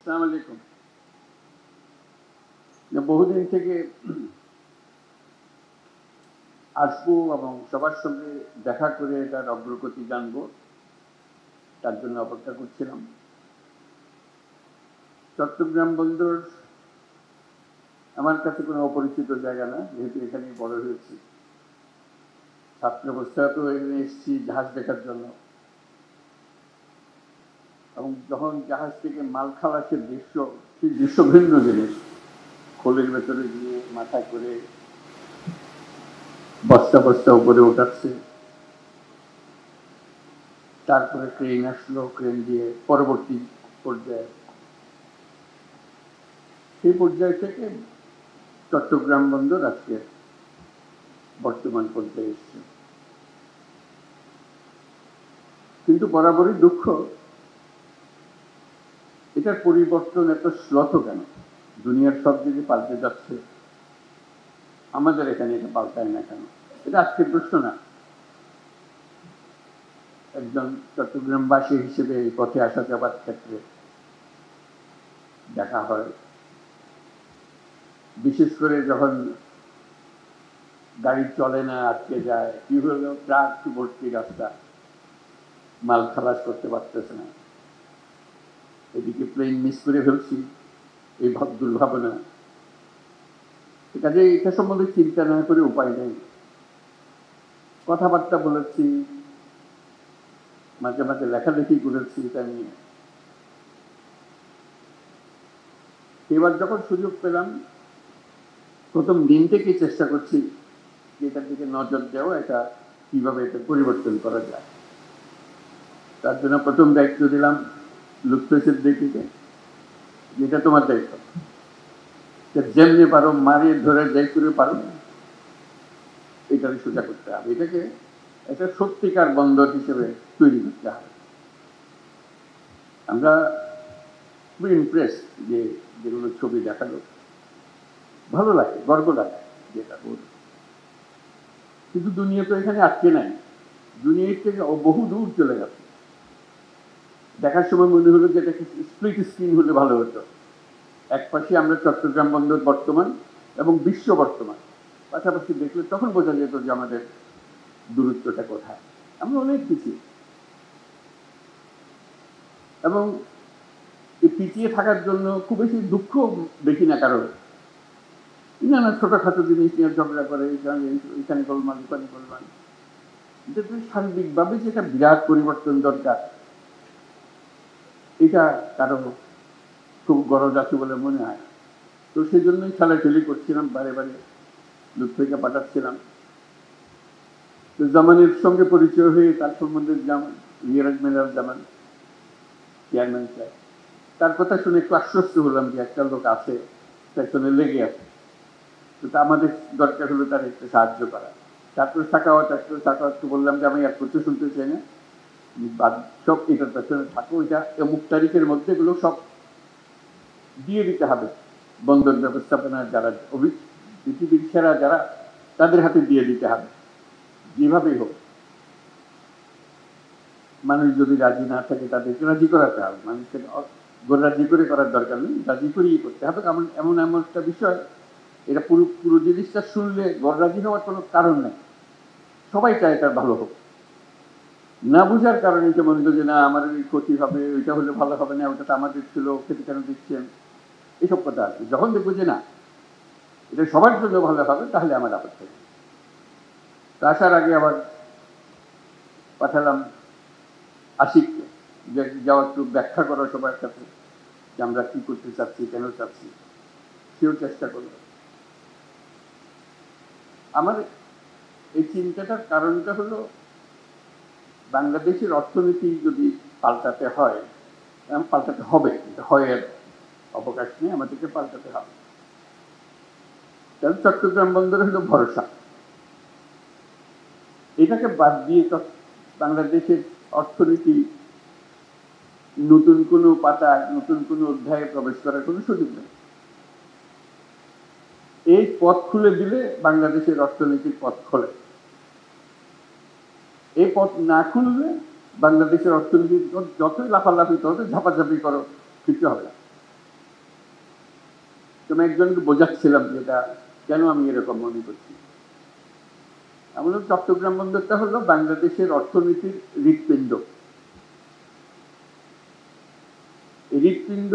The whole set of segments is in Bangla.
আসসালামু আলাইকুম। বহুদিন থেকে আসবো এবং সবার সঙ্গে দেখা করে এটার অগ্রগতি জানবো, তার জন্য অপেক্ষা করছিলাম। চট্টগ্রাম বন্দর আমার কাছে কোনো অপরিচিত জায়গা না, যেহেতু এখানেই বড় হয়েছি। ছাত্র অবস্থাতেও এখানে এসেছি জাহাজ দেখার জন্য, এবং যখন জাহাজ থেকে মাল খালাসের দৃশ্য, সেই দৃশ্য ভিন্ন জিনিস। খোলের ভেতরে গিয়ে মাথায় করে বস্তা বস্তা উপরে ওঠাচ্ছে, তারপরে ক্রেন আসলো, ক্রেন দিয়ে পরবর্তী পর্যায়ে, সেই পর্যায় থেকে চট্টগ্রাম বন্দর আজকে বর্তমান পর্যায়ে এসছে। কিন্তু বরাবরই দুঃখ, এটার পরিবর্তন এত শ্লথ কেন? দুনিয়ার সব দিকে পাল্টে যাচ্ছে, আমাদের এখানে এটা পাল্টায় না কেন? এটা আজকের প্রশ্ন না। একজন চট্টগ্রামবাসী হিসেবে এই পথে আসা যাবার ক্ষেত্রে দেখা হয়, বিশেষ করে যখন গাড়ি চলে না, আটকে যায়, কি হলো, ট্রাক ভর্তি রাস্তা, মাল খালাস করতে পারতেছে না, এদিকে প্লেন মিস করে ফেলছি, এই দুর্ভাবনা। কাজে এটা সম্বন্ধে চিন্তা না করে উপায় নেই। কথাবার্তা বলেছি, মাঝে মাঝে লেখালেখি করেছি এটা নিয়ে। এবার যখন সুযোগ পেলাম, প্রথম দিন থেকেই চেষ্টা করছি যে এটার দিকে নজর দেওয়া, এটা কিভাবে এটা পরিবর্তন করা যায়। তার জন্য প্রথম দায়িত্ব দিলাম লুৎফেসের দিকে, যেটা তোমার দায়িত্ব, যেমনি পারো মারিয়ে ধরে যাই করে পারো এটাকে সোজা করতে হবে, এটাকে একটা সত্যিকার বন্দর হিসেবে তৈরি করতে হবে। আমরা খুবই ইমপ্রেস যে যেগুলো ছবি দেখালো, ভালো লাগে, গর্ব লাগে যেটা বল। কিন্তু দুনিয়া তো এখানে আটকে নাই, দুনিয়ার থেকে বহু দূর চলে গেছে। দেখার সময় মনে হলো যে এটা স্প্লিট স্ক্রিন হলে ভালো হতো। এক পাশে আমরা চট্টগ্রাম বন্দর বর্তমান এবং বিশ্ব বর্তমান পাশাপাশি দেখলে তখন বোঝা যেত যে আমাদের দূরত্বটা কোথায়। আমরা অনেক পিছিয়ে, এবং এই পিছিয়ে থাকার জন্য খুব বেশি দুঃখ দেখি না কারণ। না ছোটখাটো জিনিস নিয়ে ঝগড়া করে, এখানে গোলমাল, ওখানে গোলমাল। সার্বিকভাবে যেটা বিরাট পরিবর্তন দরকার, এটা কারো খুব গরজ আছে বলে মনে হয়। তো সেই জন্যই খেলাখেলি করছিলাম, বারে বারে লুৎফুকে পাঠাচ্ছিলাম। তো জামানের সঙ্গে পরিচয় হয়ে তার সম্বন্ধে মিরাজ মেলার জামান চেয়ারম্যান স্যার, তার কথা শুনে একটু আশ্বস্ত হলাম যে একটা লোক আছে পেছনে লেগে আছে। তো আমাদের দরকার হলো তার একটু সাহায্য করা। তারপর সাকাওয়াতকে বললাম যে আমি এক কিছু শুনতে চাই না, সব এটার পেছনে থাকো, এটা অমুক তারিখের মধ্যে এগুলো সব দিয়ে দিতে হবে বন্দর ব্যবস্থাপনার যারা পৃথিবীর সেরা যারা, তাদের হাতে দিয়ে দিতে হবে, যেভাবেই হোক। মানুষ যদি রাজি না থাকে তাদেরকে রাজি করাতে হবে, মানুষকে রাজি করে করার দরকার নেই, রাজি করিয়ে করতে হবে। এমন এমন এমন একটা বিষয়, এটা পুরো পুরো জিনিসটা শুনলে গড় রাজি হওয়ার কোনো কারণ নেই। সবাই চায় এটা ভালো হোক, না বুঝার কারণে এটা মনে যে না আমার এই ক্ষতি হবে, ওইটা হলে ভালো হবে না, ওটা তো আমাদের ছিল, খেতে কেন দিচ্ছেন, এসব কথা আছে। যখন দেখবো যে না এটা সবার জন্য ভালো হবে, তাহলে আমার আপত্তি নেই। আসার আগে আবার পাঠালাম আশিককে, যে যাওয়া একটু ব্যাখ্যা করা সবার কাছে যে আমরা কি করতে চাচ্ছি, কেন চাচ্ছি। সেও চেষ্টা করল। আমার এই চিন্তাটার কারণটা হলো, বাংলাদেশের অর্থনীতি যদি পাল্টাতে হয়, পাল্টাতে হবে, হয় এর অবকাশ নেই, আমাদেরকে পাল্টাতে হবে। তাহলে চট্টগ্রাম বন্দর হলো ভরসা। এটাকে বাদ দিয়ে বাংলাদেশের অর্থনীতি নতুন কোনো পাতায়, নতুন কোনো অধ্যায়ে প্রবেশ করার কোনো সুযোগ নেই। এই পথ খুলে দিলে বাংলাদেশের অর্থনীতির পথ খোলে। এই পথ না খুললে বাংলাদেশের অর্থনীতি যতই লাফালাফি করো, ঝাপাঝাপি করো, কিছু হবে না। আমি একজনকে বোঝাচ্ছিলাম যে এটা কেন আমি এরকম মনে করছি। আমাদের চট্টগ্রাম বন্দরটা হলো বাংলাদেশের অর্থনীতির হৃৎপিণ্ড। এই হৃৎপিণ্ড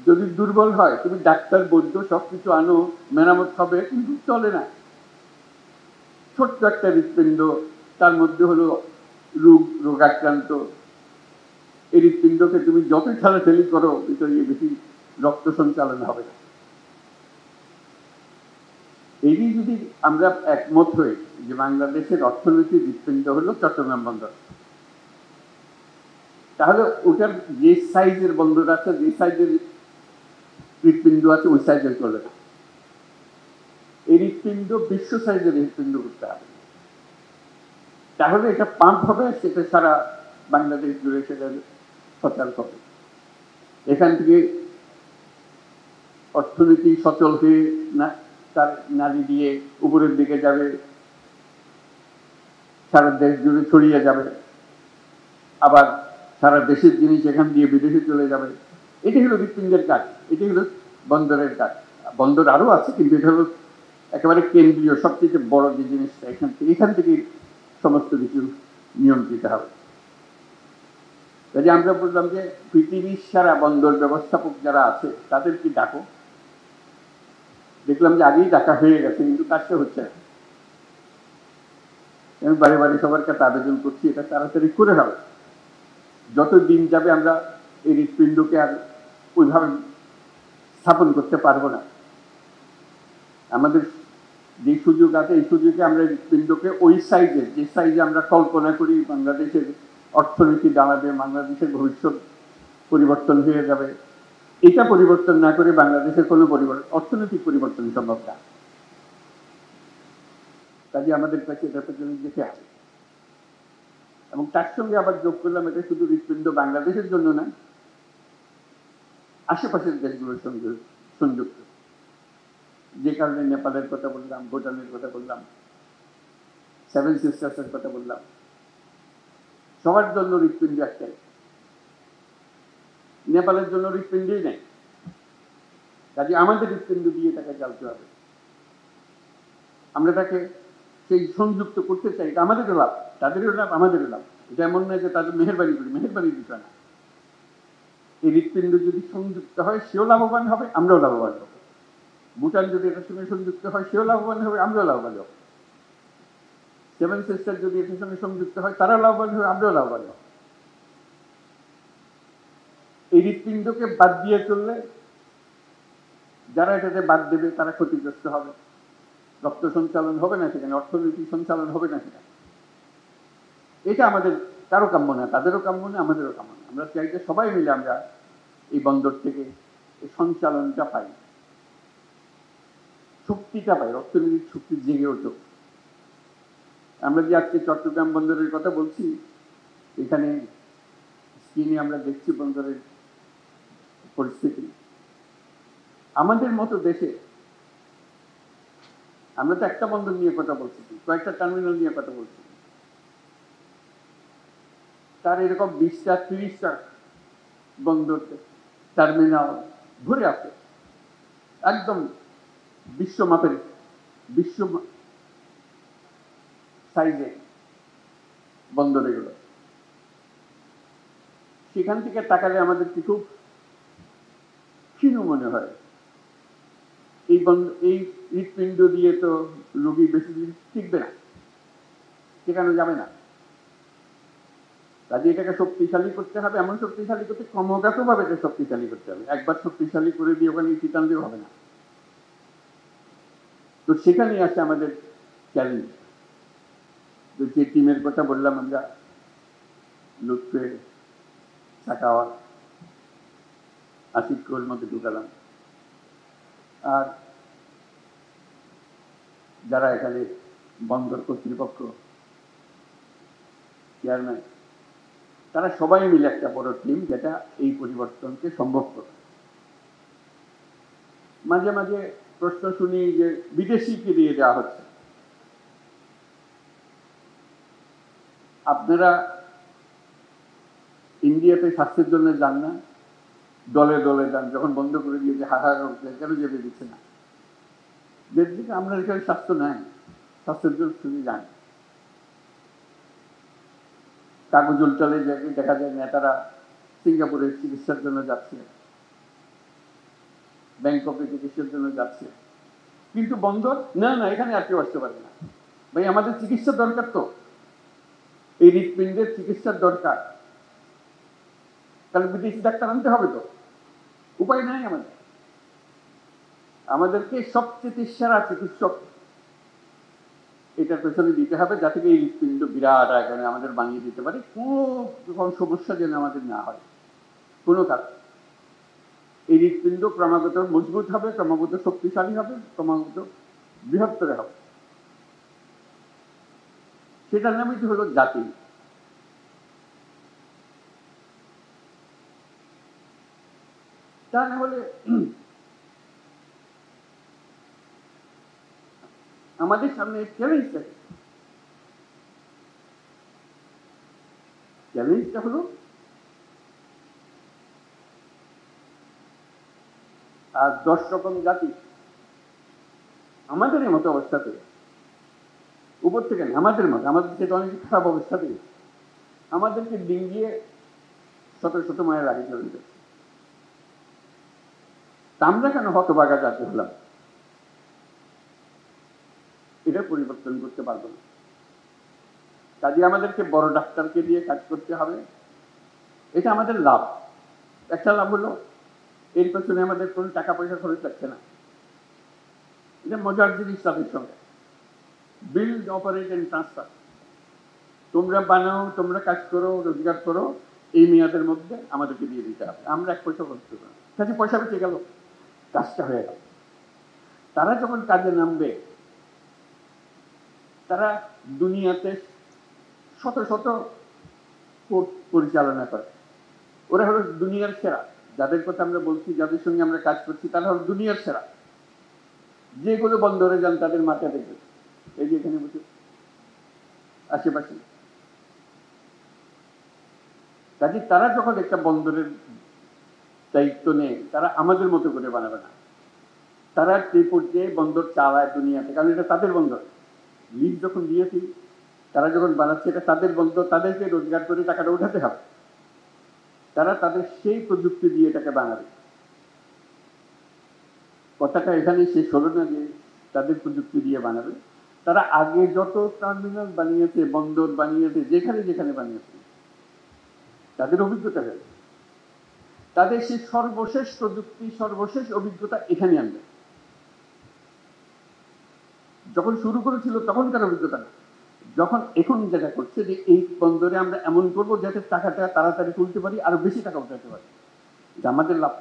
যদি দুর্বল হয়, তুমি ডাক্তার বৈদ্য সবকিছু আনো, মেরামত হবে, কিন্তু চলে না। ছোট্ট একটা হৃৎপিণ্ড, তার মধ্যে হলো রোগাক্রান্ত। এই হৃৎপিণ্ডকে তুমি যত ঠেলাঠেলি করো, ভিতরে বেশি রক্ত সঞ্চালন হবে না। এই যদি আমরা একমত হই যে বাংলাদেশের অর্থনৈতিক হৃৎপিণ্ড হলো চট্টগ্রাম বন্দর, তাহলে ওটার যে সাইজের বন্দর আছে, যে সাইজের হৃৎপিণ্ড আছে, ওই সাইজের চলে না। এই হৃৎপিণ্ড বিশ্ব সাইজের হৃৎপিণ্ড করতে হবে, তাহলে এটা পাম্প হবে, সেটা সারা বাংলাদেশ জুড়ে সেটা সচল হবে। এখান থেকে অর্থনীতি সচল হয়ে না তার নারী দিয়ে উপরের দিকে যাবে, সারা দেশ জুড়ে ছড়িয়ে যাবে, আবার সারা দেশের জিনিস এখান দিয়ে বিদেশে চলে যাবে। এটি হলো হৃৎপিণ্ডের কাজ, এটি হলো বন্দরের কাজ। বন্দর আরো আছে, কিন্তু এটা হলো একেবারে কেন্দ্রীয়, সবচেয়ে বড় যে জিনিসটা। এখান থেকে সমস্ত কিছু নিয়ন্ত্রিত হবে। কাজে আমরা বললাম যে পৃথিবীর সারা বন্দর ব্যবস্থাপক যারা আছে তাদেরকে ডাকো। দেখলাম যে আগেই ডাকা হয়ে গেছে, কিন্তু কাজটা হচ্ছে না। আমি বারে বারে সবার কাছে আবেদন করছি, এটা তাড়াতাড়ি করে হবে। যত দিন যাবে আমরা এই হৃৎপিণ্ডকে আর ওইভাবে স্থাপন করতে পারবো না। আমাদের যে সুযোগ আছে, এই সুযোগে আমরা হৃৎপিণ্ডকে ওই সাইজের, যে সাইজে আমরা কল্পনা করি বাংলাদেশের অর্থনীতি দাঁড়াবে, বাংলাদেশের ভবিষ্যৎ পরিবর্তন হয়ে যাবে, এটা পরিবর্তন না করে বাংলাদেশের কোনো অর্থনৈতিক পরিবর্তন সম্ভব না। কাজে আমাদের কাছে এটা পেছনে যেতে হবে। এবং তার সঙ্গে আবার যোগ করলাম, এটা শুধু হৃৎপিণ্ড বাংলাদেশের জন্য না, আশেপাশের দেশগুলোর সঙ্গে সংযুক্ত। যে কারণে নেপালের কথা বললাম, ভুটানের কথা বললাম, সেভেন সিস্টার্সের কথা বললাম, সবার জন্য হৃৎপিণ্ড একটাই। নেপালের জন্য হৃৎপিণ্ডই নেই, কাজে আমাদের হৃৎপিণ্ড দিয়ে তাকে চালতে হবে। আমরা তাকে সেই সংযুক্ত করতে চাই, এটা আমাদেরও লাভ, তাদেরও লাভ, আমাদেরও লাভ। এটা এমন নয় যে তাদের মেহেরবানি করি, মেহেরবানির বিষয় না। এই হৃৎপিণ্ড যদি সংযুক্ত হয়, সেও লাভবান হবে, আমরাও লাভবান হব। ভুটান যদি এটার সঙ্গে সংযুক্ত হয়, সেও লাভবান হবে, আমরাও লাভবান হব। সেভেন সিস্টার যদি এটার সঙ্গে সংযুক্ত হয়, তারাও লাভবান হবে, আমরাও লাভবান হব। এই হৃৎপিণ্ডকে বাদ দিয়ে চললে যারা এটাতে বাদ দেবে তারা ক্ষতিগ্রস্ত হবে। রক্ত সঞ্চালন হবে না সেখানে, অর্থনৈতিক সঞ্চালন হবে না সেখানে। এটা আমাদের কারো কাম্য না, তাদেরও কাম্য না, আমাদেরও কাম্য না। আমরা চাই যে সবাই মিলে আমরা এই বন্দর থেকে এই সঞ্চালনটা পাই, শক্তিটা পাই, অর্থনৈতিক শক্তি জেগে ওঠে। আমরা যে আজকে চট্টগ্রাম বন্দরের কথা বলছি, এখানে স্ক্রিনে আমরা দেখছি বন্দরের পরিস্থিতি। আমাদের মতো দেশে আমরা তো একটা বন্দর নিয়ে কথা বলছি, কয়েকটা টার্মিনাল নিয়ে কথা বলছি, তার এরকম 20টা 30টা বন্দর টার্মিনাল ভরে আছে, একদম বিশ্বমাপের, বিশ্ব সাইজে বন্দর এগুলো। সেখান থেকে তাকালে আমাদের কি খুব ক্ষীণ মনে হয়। এই হৃৎপিণ্ড দিয়ে তো রোগী বেশি দিন টিকবে না, সেখানে যাবে না। কাজে এটাকে শক্তিশালী করতে হবে, এমন শক্তিশালী করতে ক্রমাগতভাবে এটা শক্তিশালী করতে হবে। একবার শক্তিশালী করে দিয়ে ওখানে চিটান দিয়ে হবে না। তো সেখানেই আছে আমাদের চ্যালেঞ্জ। তো যে টিমের কথা বললাম আমরা, লুৎফে, সাকাওয়াত, আসিফের মধ্যে ঢুকালাম, আর যারা এখানে বন্দর কর্তৃপক্ষ, চেয়ারম্যান, তারা সবাই মিলে একটা বড় টিম, যেটা এই পরিবর্তনকে সম্ভব করে। মাঝে মাঝে প্রশ্ন শুনি যে বিদেশিকে দিয়ে দেওয়া হচ্ছে। আপনারা ইন্ডিয়াতে স্বাস্থ্যের জন্য যান না, দলে দলে যান, যখন বন্ধ করে দিয়েছে হাহাকার করতে, কেন যেতে দিচ্ছে না? যেদিকে আমরা এখানে স্বাস্থ্য নাই, স্বাস্থ্যের জন্য শুধু যান। কাগজ উল্টালে দেখা যায় নেতারা সিঙ্গাপুরে চিকিৎসার জন্য যাচ্ছে, ব্যাংককে চিকিৎসার জন্য যাচ্ছে, কিন্তু বন্দর না, না এখানে আর কেউ আসতে পারে না। ভাই আমাদের চিকিৎসার দরকার, তো এই হৃৎপিণ্ডের চিকিৎসার দরকার, তাহলে বিদেশি ডাক্তার আনতে হবে, তো উপায় নাই আমাদের। আমাদেরকে সবচেয়ে সেরা চিকিৎসক এটার পেছনে দিতে হবে, যাতে এই হৃৎপিণ্ড বিরাট আকারে আমাদের বানিয়ে দিতে পারে, কোনো সমস্যা যেন আমাদের না হয় কোনো কাজ। এই হৃৎপিণ্ড ক্রমাগত মজবুত হবে, ক্রমাগত শক্তিশালী হবে, ক্রমাগত বৃহত্তর হবে। সেটার নামই তো হলো জাতি। তা না হলে আমাদের সামনে চ্যালেঞ্জটা হলো আর 10 রকম জাতি আমাদের মতো অবস্থাতে, উপর থেকে না, আমাদের মতো, আমাদের যেটা অনেক খারাপ অবস্থাতে আমাদেরকে ডিঙ্গিয়ে শত শত মায়ের আগে চলে যাচ্ছে। আমরা কেন হতভাগা জাতি হলাম? এটা পরিবর্তন করতে পারবো না। কাজে আমাদেরকে বড় ডাক্তারকে দিয়ে কাজ করতে হবে, এটা আমাদের লাভ। একটা লাভ হলো এর পেছনে আমাদের কোনো টাকা পয়সা খরচ লাগছে না। এটা মজার জিনিস তাদের সঙ্গে, বিল্ড, অপারেট এন্ড ট্রান্সফার। তোমরা বানাও, তোমরা কাজ করো, রোজগার করো, এই মেয়াদের মধ্যে আমাদেরকে দিয়ে দিতে হবে, আমরা 1 পয়সা খরচ করবো না। কাজে পয়সা বেঁচে গেল, কাজটা হয়ে গেল। তারা যখন কাজে নামবে, তারা দুনিয়াতে শত শত কোর্ট পরিচালনা করে, ওরা হলো দুনিয়ার সেরা। যাদের কথা আমরা বলছি, যাদের সঙ্গে আমরা কাজ করছি, তারা হলো দুনিয়ার সেরা। যেগুলো বন্দরে যান তাদের মাথা দেখবে, এই যে এখানে বসে আশেপাশে। কাজে তারা যখন একটা বন্দরের দায়িত্ব নেয়, তারা আমাদের মতো করে বানাবে না। তারা সেই পর্যায়ে বন্দর চালায় দুনিয়াতে, কারণ এটা তাদের বন্দর। লিজ যখন দিয়েছি, তারা যখন বানাচ্ছে, এটা তাদের বন্দর, তাদেরকে রোজগার করে টাকাটা উঠাতে হবে। তারা তাদের সেই প্রযুক্তি দিয়ে এটাকে বানাবে। কথাটা এখানে শেষ হলো না যে তাদের প্রযুক্তি দিয়ে বানাবে। তারা আগে যত টার্মিনাল বানিয়েছে, বন্দর বানিয়েছে, যেখানে যেখানে বানিয়েছে, তাদের অভিজ্ঞতা হয়েছে, তাদের সেই সর্বশেষ প্রযুক্তি, সর্বশেষ অভিজ্ঞতা এখানে আনবে। যখন শুরু করেছিল তখনকার অভিজ্ঞতা না, যখন এখন যেটা করছে যে এই বন্দরে আমরা এমন করবো যাতে টাকাটা তাড়াতাড়ি তুলতে পারি, আরো বেশি টাকা উঠাতে পারি, এটা আমাদের লাভ।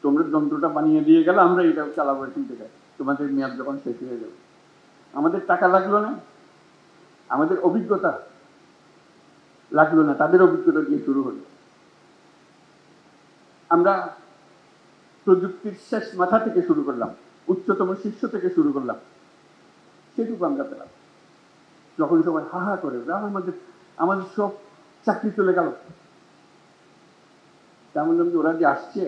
তোমরা যন্ত্রটা বানিয়ে দিয়ে গেলে, আমরা এটা চালাবো এখান থেকে, তোমাদের মেয়াদ যখন শেষ হয়ে যাবে। আমাদের টাকা লাগলো না, আমাদের অভিজ্ঞতা লাগলো না, তাদের অভিজ্ঞতা দিয়ে শুরু হলো। আমরা প্রযুক্তির শেষ মাথা থেকে শুরু করলাম, উচ্চতম শীর্ষ থেকে শুরু করলাম, সেটুকু আমরা পেলাম। যখন সবাই হা হা করে, আমাদের আমাদের সব চাকরি চলে গেল, তেমন ওরা যে আসছে,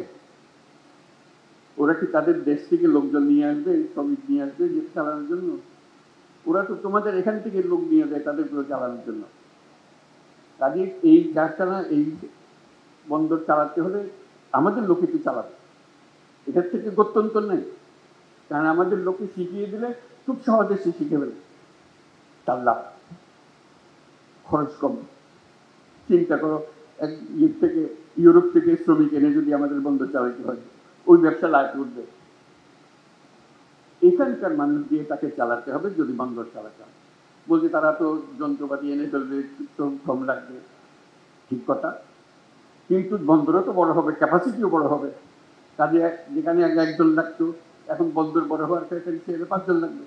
ওরা কি তাদের দেশ থেকে লোকজন নিয়ে আসবে, শ্রমিক নিয়ে আসবে যে চালানোর জন্য? ওরা তো তোমাদের এখান থেকে লোক নিয়ে যায় তাদের চালানোর জন্য। কাজে এই কারখানা, এই বন্দর চালাতে হলে আমাদের লোককে চালাবে, এটার থেকে গত্যন্তর নেই। কারণ আমাদের লোককে শিখিয়ে দিলে খুব সহজে সে শিখে ফেলে, তার লাভ, খরচ কম। চিন্তা করো, এক থেকে ইউরোপ থেকে শ্রমিক এনে যদি আমাদের বন্দর চালাতে হয়, ওই ব্যবসা লাভ করবে। এখানকার মানুষ দিয়ে তাকে চালাতে হবে যদি বন্দর চালাতে হয়। বলছে তারা তো যন্ত্রপাতি এনে ফেলবে, কম লাগবে, ঠিক কথা, কিন্তু বন্দরও তো বড় হবে, ক্যাপাসিটিও বড় হবে। কাজে যেখানে আগে 1 জন লাগতো, এখন বন্দর বড় হওয়ার ক্ষেত্রে 5 জন লাগবে,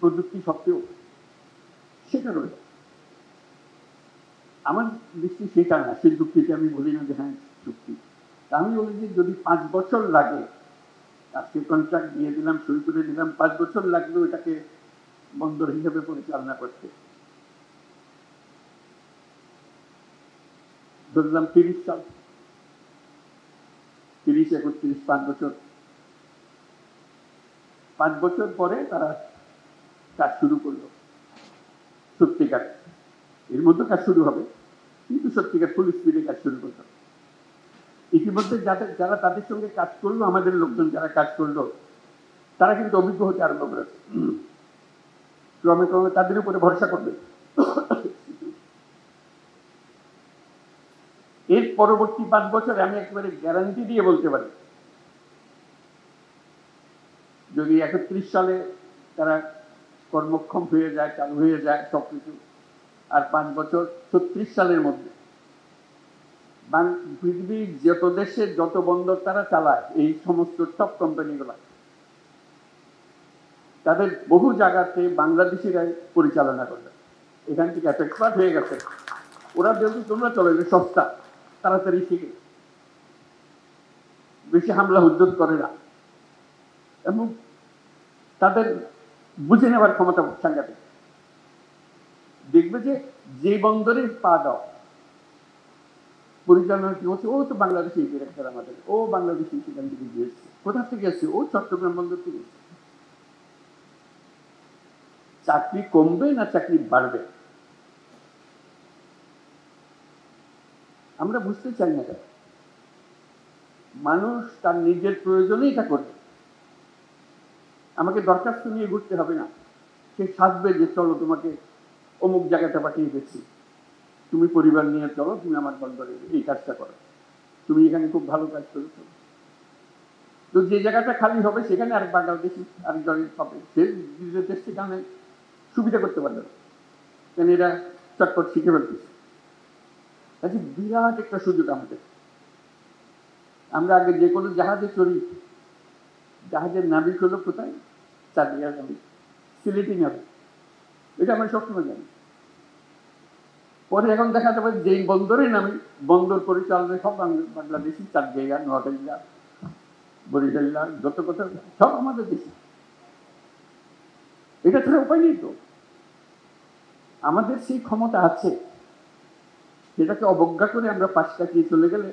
প্রযুক্তি সত্ত্বেও। সেটা রয়েছে আমার দৃষ্টি, সেটা না, সেই যুক্তিতে আমি বলি না যে হ্যাঁ চুক্তি। আমি বলি যে যদি 5 বছর লাগে, আজকে কন্ট্রাক্ট দিয়ে দিলাম, সই করে দিলাম, 5 বছর লাগবে ওটাকে বন্দর হিসেবে পরিচালনা করতে, ধরলাম 30 সাল, 30, 31, 5 বছর, 5 বছর পরে তারা কাজ শুরু করলো সত্যিকার। এর মধ্যে কাজ শুরু হবে, কিন্তু সত্যিকার ফুল স্পিডে কাজ শুরু করলো। ইতিমধ্যে যারা তাদের সঙ্গে কাজ করলো, আমাদের লোকজন যারা কাজ করলো, তারা কিন্তু অভিজ্ঞ হতে আরম্ভ করেছে। ক্রমে ক্রমে তাদের উপরে ভরসা করবে। এর পরবর্তী 5 বছরে আমি একেবারে গ্যারান্টি দিয়ে বলতে পারি, যদি 31 সালে তারা কর্মক্ষম হয়ে যায়, চালু হয়ে যায় সবকিছু, আর 5 বছর 36 সালের মধ্যে পৃথিবীর যত দেশে যত বন্দর তারা চালায়, এই সমস্ত টপ কোম্পানিগুলো, তাদের বহু জায়গাতে বাংলাদেশিরাই পরিচালনা করবে। এখান থেকে এক্সপার্ট হয়ে গেছে। ওরা যেহেতু তোমরা চলে সস্তা, তাড়াতাড়ি শিখে, বেশি হামলা উদ্যোগ করে না, এবং তাদের বুঝে নেওয়ার ক্ষমতা সাংঘাতিক। দেখবে যে বন্দরে পা দাও, পরিচালনা কি হচ্ছে, ও তো বাংলাদেশি ডিরেক্টর, আমাদের ও বাংলাদেশি সেখান থেকে গিয়েছে। কোথা থেকে এসছে? ও চট্টগ্রাম বন্দর থেকে এসছে। চাকরি কমবে না চাকরি বাড়বে? আমরা বুঝতে চাই না কেন? মানুষ তার নিজের প্রয়োজনেই এটা করবে। আমাকে দরখাস্ত নিয়ে ঘুরতে হবে না। সে সাজবে যে চলো তোমাকে অমুক জায়গাটা পাঠিয়ে দিচ্ছি, তুমি পরিবার নিয়ে চলো, তুমি আমার বন্দরে এই কাজটা করো, তুমি এখানে খুব ভালো কাজ করেছো। তো যে জায়গাটা খালি হবে সেখানে আরেক বাংলাদেশি আরেকজনের হবে, সে সেখানে সুবিধা করতে পারবে না, কেন এরা চটপট শিখে ফেলতেছে। আচ্ছা, বিরাট একটা সুযোগ আমাদের। আমরা আগে যে কোনো জাহাজে চড়ি, জাহাজের নাবিক হলো কোথায়? চাঁদিয়ার নাবিক, সিলেটি নাবিক, এটা আমরা সবসময় জানি। পরে এখন দেখা যাবে যেই বন্দরে নামি, বন্দর পরিচালনা সব বাংলাদেশি, চাঁদিয়া, নোয়াখালীরা, বরিশালীরা, যত কথা সব আমাদের দেশি। এটা ছাড়া উপায় নেই তো। আমাদের সেই ক্ষমতা আছে, সেটাকে অবজ্ঞা করে আমরা পাশ কাটিয়ে চলে গেলে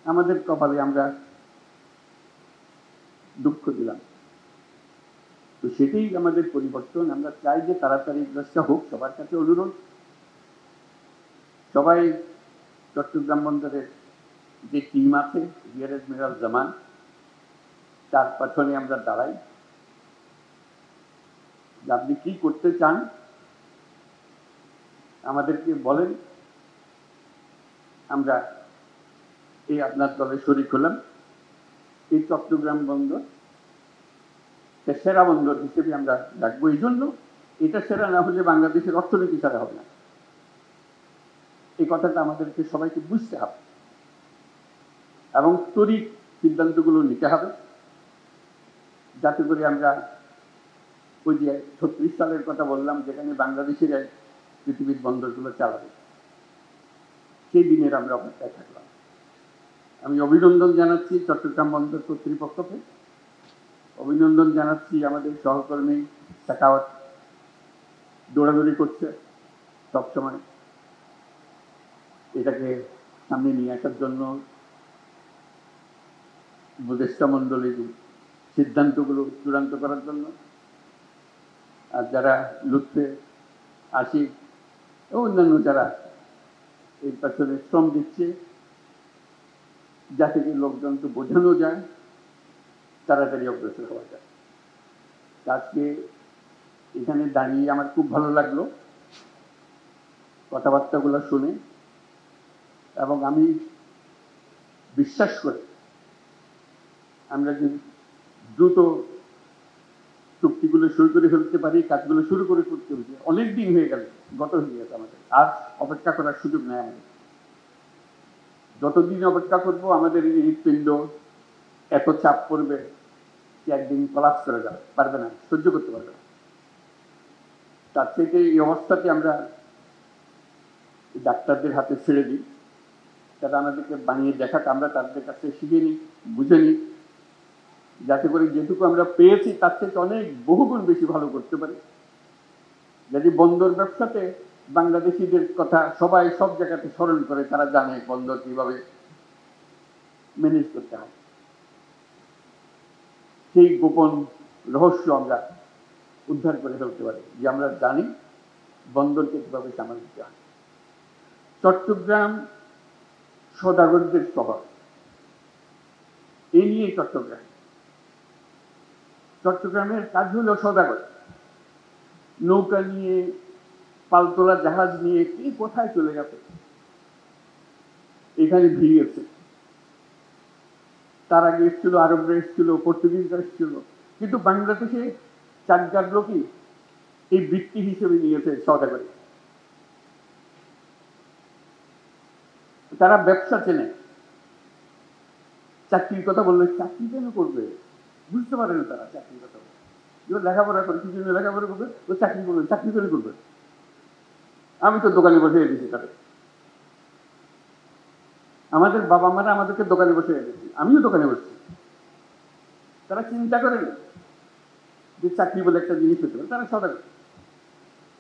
আমাদের কপালে আমরা দুঃখ দিলাম। তো সেটাই আমাদের পরিবর্তন। আমরা চাই যে তাড়াতাড়ি কাজটা হোক। সবার কাছে অনুরোধ, সবাই চট্টগ্রাম বন্দরের যে টিম আছে, রিয়ার এডমিরাল জামান, তার পেছনে আমরা দাঁড়াই। আপনি কি করতে চান আমাদেরকে বলেন, আমরা এই আপনার দলে শরিক হলাম। এই চট্টগ্রাম বন্দর সেরা বন্দর হিসেবে আমরা ডাকবো। এই জন্য এটা সেরা না হলে বাংলাদেশের অর্থনীতি ছাড়া হবে না। এই কথাটা আমাদেরকে সবাইকে বুঝতে হবে এবং তড়িৎ সিদ্ধান্তগুলো নিতে হবে, যাতে করে আমরা ওই যে 36 সালের কথা বললাম, যেখানে বাংলাদেশের পৃথিবীর বন্দরগুলো চালাবে, সেই দিনের আমরা অপেক্ষায় থাকলাম। আমি অভিনন্দন জানাচ্ছি চট্টগ্রাম বন্দর কর্তৃপক্ষকে, অভিনন্দন জানাচ্ছি আমাদের সহকর্মী সাকাওয়াত, দৌড়াদৌড়ি করছে সবসময় এটাকে সামনে নিয়ে আসার জন্য, উপদেষ্টা মণ্ডলীর সিদ্ধান্তগুলো চূড়ান্ত করার জন্য। আর যারা লুৎফে, আশিক ও অন্যান্য যারা এর পেছনে শ্রম দিচ্ছে, যাতে কি লোকজনকে বোঝানো যায়, তাড়াতাড়ি অগ্রসর হওয়া যায়। আজকে এখানে দাঁড়িয়ে আমার খুব ভালো লাগলো কথাবার্তাগুলো শুনে, এবং আমি বিশ্বাস করি আমরা যদি দ্রুত চুক্তিগুলো সই করে ফেলতে পারি, কাজগুলো শুরু করে করতে হবে। অনেক দিন হয়ে গেল, গত হয়ে গেছে, আমাদের আর অপেক্ষা করার সুযোগ নেই। আমাদের যতদিন অপেক্ষা করবো আমাদের এই হৃৎপিণ্ড এত চাপ পড়বে যে একদিন কলাপস করে যাবে, পারবে না, সহ্য করতে পারবে না। তার থেকে এই অবস্থাতে আমরা ডাক্তারদের হাতে ছেড়ে দিই, তারা আমাদেরকে বানিয়ে দেখাক, আমরা তাদের কাছে শিখে নিই, বুঝে নিই, যাতে করে যেটুকু আমরা পেয়েছি তার থেকে অনেক বহুগুণ বেশি ভালো করতে পারি। যদি বন্দর ব্যবসাতে বাংলাদেশিদের কথা সবাই সব জায়গাতে স্মরণ করে, তারা জানে বন্দর কিভাবে ম্যানেজ করতে হয়। সেই গোপন রহস্য আমরা উদ্ধার করে ফেলতে পারি, যে আমরা জানি বন্দরকে কিভাবে সামাল দিতে হয়। চট্টগ্রাম সদাগরদের শহর, এই নিয়ে চট্টগ্রামের কাজ হলো সদাগর। নৌকা নিয়ে, পালতোলা জাহাজ নিয়ে কে কোথায় চলে গেছে, এখানে ভিড়িয়েছে। তার আগে এসেছিল আরবরা, এসেছিল পর্তুগিজরা, এসেছিল, কিন্তু বাংলাদেশে চাকদার লোকই এই বৃত্তি হিসেবে নিয়েছে সদাগরি। তারা ব্যবসা চেনে। চাকরির কথা বললে চাকরি কেন করবে, বুঝতে পারে না তারা চাকরির কথা বলে। লেখাপড়া করে, কি জন্য লেখাপড়া করবে, ও চাকরি করবে, চাকরি করে করবে। আমি তো দোকানে বসে দিয়েছি তাদের, আমাদের বাবা মারা আমাদেরকে দোকানে বসে দিয়েছি, আমিও দোকানে বসছি। তারা চিন্তা করেন যে চাকরি বলে একটা জিনিস হতে পারে। তারা সদাগর,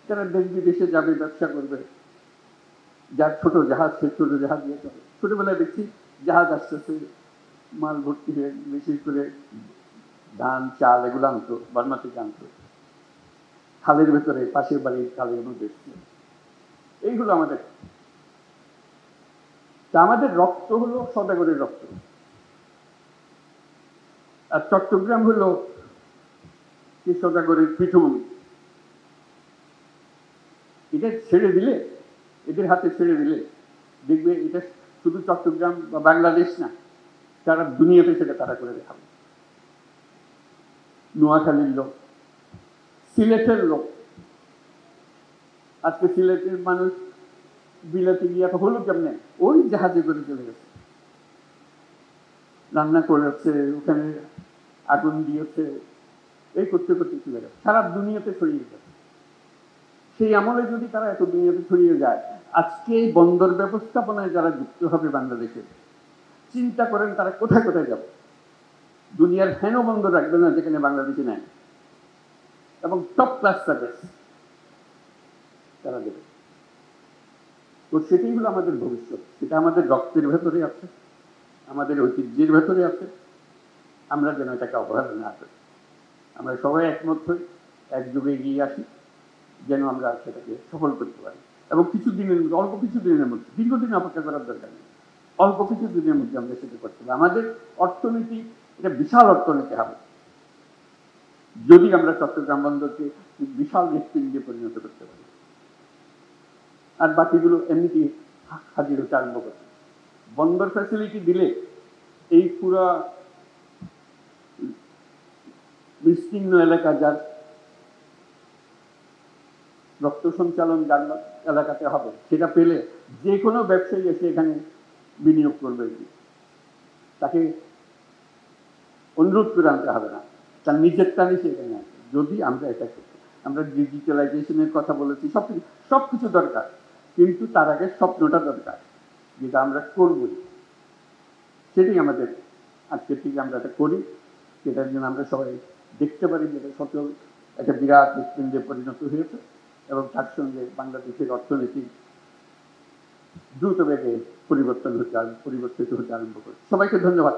তারা দেশ বিদেশে যাবে, ব্যবসা করবে। যার ছোট জাহাজ, সে ছোট জাহাজ দিয়ে চলে। ছোটবেলায় দেখছি জাহাজ আসতেছে, মাল ভর্তি হয়ে, বিশেষ করে ধান চাল এগুলো আনতো, বার্মা থেকে আনতো, খালের ভেতরে, পাশের বাড়ির খালের মধ্যে। এই হলো আমাদের। তা আমাদের রক্ত হলো সদাগরের রক্ত। আর চট্টগ্রাম হলো সেই সদাগরের পীঠভূমি। এটা ছেড়ে দিলে, এদের হাতে ছেড়ে দিলে দেখবে এটা শুধু চট্টগ্রাম বা বাংলাদেশ না, সারা দুনিয়াতে সেটা তারা করে দেখাবে। নোয়াখালীর লোক, সিলেটের লোক, আজকে সিলেটের মানুষ বিলাতে গিয়ে হলো কেমনে, ওই জাহাজে করে চলে গেছে, রান্না করেছে, ওখানে আগুন দিয়েছে, এই করতে করতে চলে গেছে, সারা দুনিয়াতে ছড়িয়ে গেছে। সেই আমলে যদি তারা এত দুনিয়াতে ছড়িয়ে যায়, আজকে এই বন্দর ব্যবস্থাপনায় যারা যুক্ত হবে বাংলাদেশে, চিন্তা করেন তারা কোথায় কোথায় যাবে। দুনিয়ার হেন বন্দর রাখবে না যেখানে বাংলাদেশে নেয়, এবং টপ ক্লাস সার্ভিস তারা দেবে। তো সেটাই হলো আমাদের ভবিষ্যৎ, সেটা আমাদের রক্তের ভেতরে আছে, আমাদের ঐতিহ্যের ভেতরে আছে। আমরা যেন এটাকে অবহেলা না করি, আমরা সবাই একমত হই, একযোগে এগিয়ে আসি, যেন আমরা সেটাকে সফল করতে পারি। এবং কিছুদিনের মধ্যে, অল্প কিছু দিনের মধ্যে, দীর্ঘদিন অপেক্ষা করার দরকার নেই, অল্প কিছু দিনের মধ্যে আমরা সেটা করতে পারি। আমাদের অর্থনীতি, এটা বিশাল অর্থনীতি হবে যদি আমরা চট্টগ্রাম বন্দরকে বিশাল হৃৎপিণ্ডে পরিণত করতে পারি। আর বাকিগুলো এমনিতেই হাজির হতে আরম্ভ করছে। বন্দর ফ্যাসিলিটি দিলে এই পুরো বিস্তীর্ণ এলাকা, যার রক্ত সঞ্চালন যার এলাকাতে হবে, সেটা পেলে যে কোনো ব্যবসায়ী এসে এখানে বিনিয়োগ করবে। তাকে অনুরোধ করে আনতে হবে না, তার নিজের টানে সে এখানে আসবে। যদি আমরা এটা করতে, আমরা ডিজিটালাইজেশনের কথা বলেছি, সবকিছু দরকার, কিন্তু তার আগে স্বপ্নটা দরকার, যেটা আমরা করবই। সেটাই আমাদের আজকের থেকে আমরা এটা করি, সেটার জন্য আমরা সবাই দেখতে পারি যেটা সচল একটা বিরাট হৃৎপিণ্ডে পরিণত হয়েছে, এবং তার সঙ্গে বাংলাদেশের অর্থনীতি দ্রুত বেগে পরিবর্তিত হতে আরম্ভ করে। সবাইকে ধন্যবাদ।